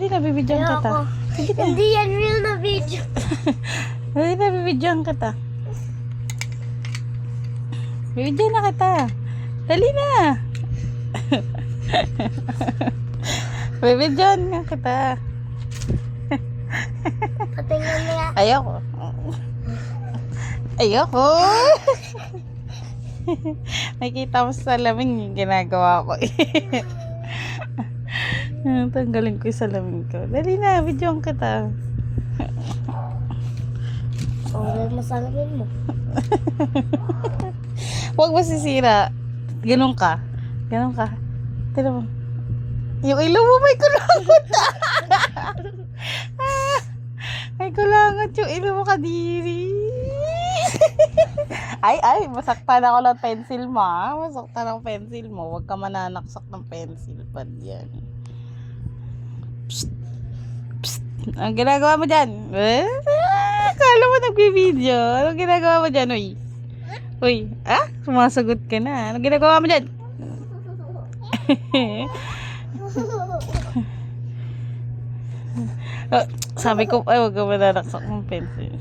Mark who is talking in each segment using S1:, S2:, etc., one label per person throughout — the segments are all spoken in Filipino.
S1: Hindi, nabibidyoan kita. Sige na.
S2: Hindi yan real na video.
S1: Hindi, nabibidyoan kita. Bibidyoan na kita. Dali na. Bibidyoan nga kita.
S2: Patingnan niya.
S1: Ayoko. Ayoko. Nakita mo sa salamin yung ginagawa ko. Tanggalin ko yung salamin ko. Dali na, videoan kita.
S2: Okay, masalamin mo.
S1: Huwag masisira. Ganun ka. Ganun ka. Tignan mo. Yung ilaw mo may kulangot. May kulangot yung ilaw mo, kadiri. Ay, masaktan ako ng pencil mo. Masaktan ng pencil mo. Huwag ka mananaksak ng pencil pad yan. Psst. Psst. Ang ginagawa mo dyan? Kala mo nag-video. Anong ginagawa mo dyan, uy? Uy, sumasagot ka na. Anong ginagawa mo dyan? Sabi ko, ay, huwag ka mananaksak ng pencil.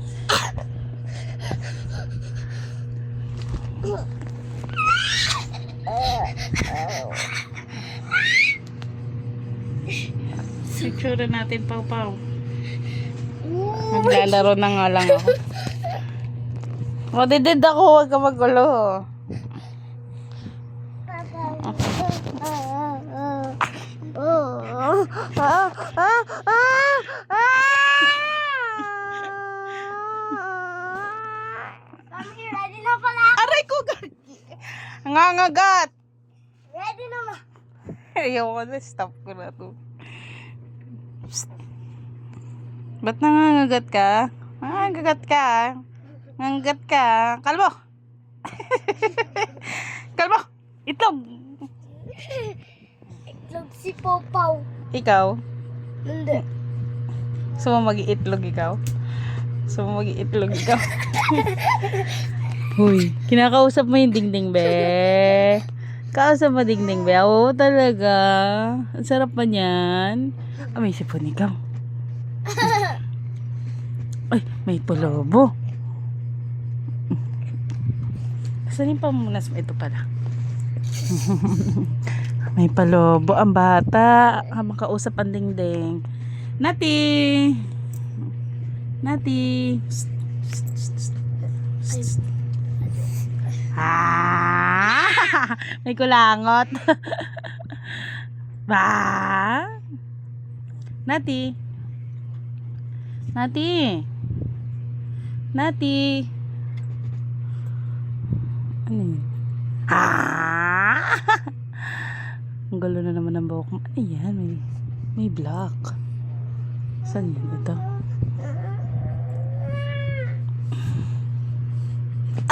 S1: Picture natin, Pau. Maglalaro na nga lang ako. Madidid ako, huwag ka magulo.
S2: Mami, ready na pala.
S1: Aray ko, gagi. Nangangagat.
S2: Ready na ma.
S1: Ayoko na, stop ko na to. Psst. Ba't nangangagat ka? Nangangagat ka. Nangangagat ka. Kalmo. Kalmo. Itlog.
S2: Itlog si Popaw.
S1: Ikaw?
S2: Hindi.
S1: Gusto mo mag-iitlog ikaw? Gusto mo mag-iitlog ikaw? Huy, kinakausap mo yung dingding, be. Kausap mo dingding, be. Oo, talaga. Ang sarap pa niyan. May sipon ikaw. Ay, may palobo. Saan yung pamunas mo? Ito pala. May palobo ang bata. Habang kausap ang dingding. Nati! Nati! Psst, psst, psst, psst. May kulangot. Ba? Nati. Nati. Nati. Ano yun? Ang galo na naman ng buhok mo. Ayan, may black. Saan yun ito?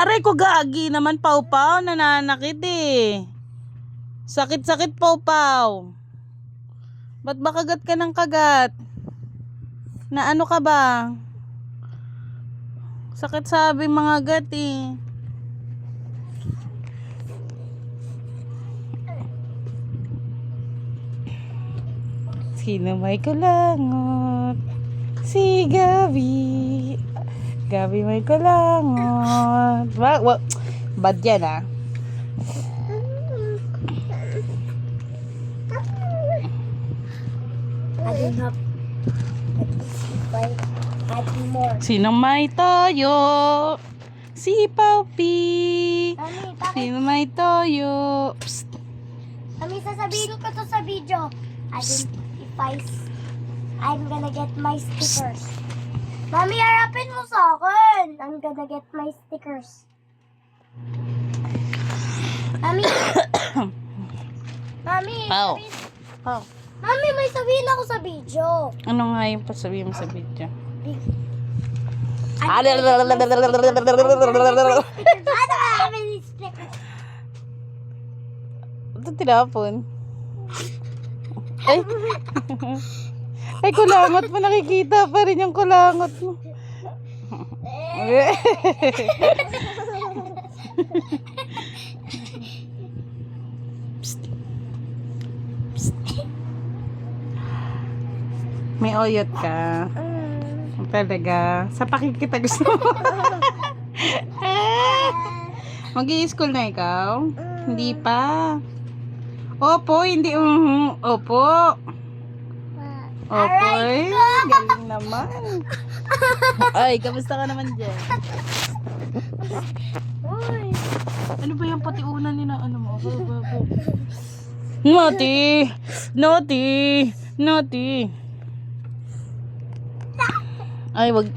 S1: Aray ko, gagi naman, Pau. Nananakit eh. Sakit-sakit, Pau. Ba't ba kagat ka ng kagat? Na ano ka ba? Sakit sabi mga gat eh. Sino may kulangot? Si Gabi. Gabi may kulangot. Bad yan ah.
S2: Add more.
S1: Sino may toyo? Si Paupi.
S2: Mami,
S1: Sino may toyo? Psst.
S2: Mami, sasabihin ko to sa video. I'm gonna get my stickers. Mami, harapin mo sa akin. I'm gonna get my stickers. Mami. Mami,
S1: Pau.
S2: sabihin-
S1: Pau.
S2: Mami, may sabihin ako sa video.
S1: Ano nga yung pasabihin mo sa video?
S2: Ano stickers?
S1: Ito tinapon. Ay. Ay, kulangot mo. Nakikita pa rin yung kulangot mo. Psst. Psst. May oyot ka. Talaga. Sa pakikita gusto mo. Mag-i-school na ikaw? Hindi pa. Opo, hindi. Opo. Opo. Ay, galing naman. Ay, kamusta ka naman dyan?
S2: Uy.
S1: Ano ba yung patiunan ni na ano mo? Naughty! Naughty! Naughty! Ay, wag.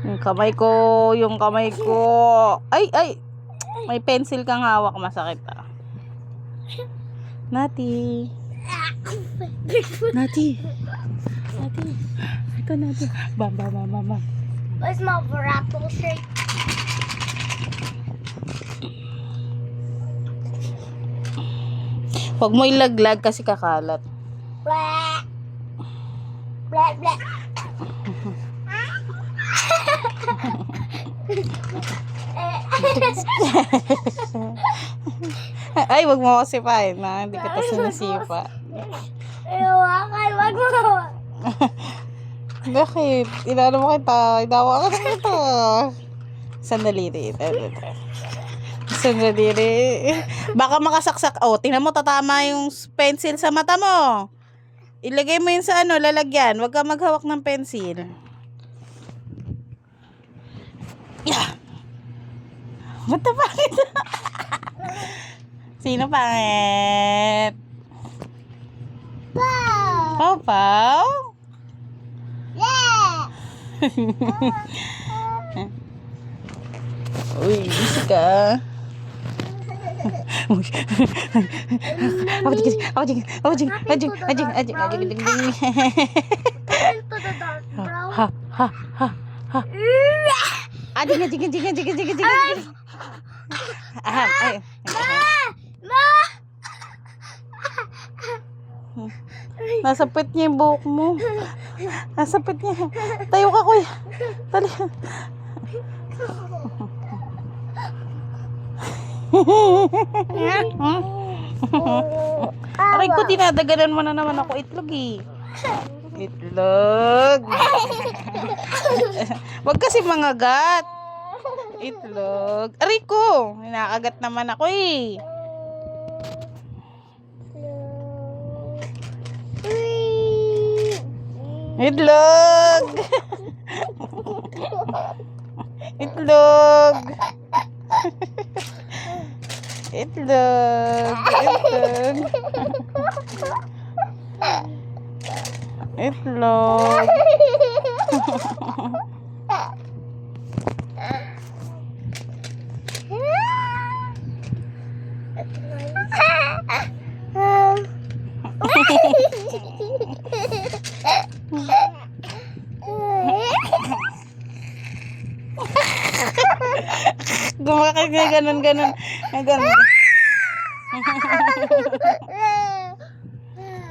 S1: Yung kamay ko, yung kamay ko. Ay, ay! May pencil kang hawak, masakit ah. Nati. Nati. Nati. Ito Nati. Bam, bam, bam, bam, bam.
S2: Where's my rattle shirt?
S1: Huwag mo ilaglag kasi kakalat.
S2: Blah. Blah, blah.
S1: Ay, wag mo kasi pa na hindi kita sinisipa.
S2: Iwakan, wag mo.
S1: Bakit? Inano mo kita? Inawa ka na kita. Sandali rin. Sandali rin. Baka makasaksak. Oh, tingnan mo, tatama yung pencil sa mata mo. Ilagay mo yun sa ano, lalagyan. Huwag ka maghawak ng pencil. Yeah. Ba't na pangit? Sino pangit?
S2: Wow.
S1: Pau?
S2: Yeah.
S1: Uy, busy ka.
S2: Into the dark brown.
S1: Ha, ha, ha, ha. Ajing, ajing, ajing, ajing, ajing, ajing. Ah, ay.
S2: Ma!
S1: Nasa pit niya yung buhok mo. Nasa pit niya. Tayo ka, kuya. Tali. Aray ko, tinadagalan mo na naman ako itlog eh. Itlog. Wag kasi mangagat. Itlog. Aray ko, nakagat naman ako eh. Itlog. Itlog. Itlog. Itlog. Itlog. Gumakit nga ganun. Ganun.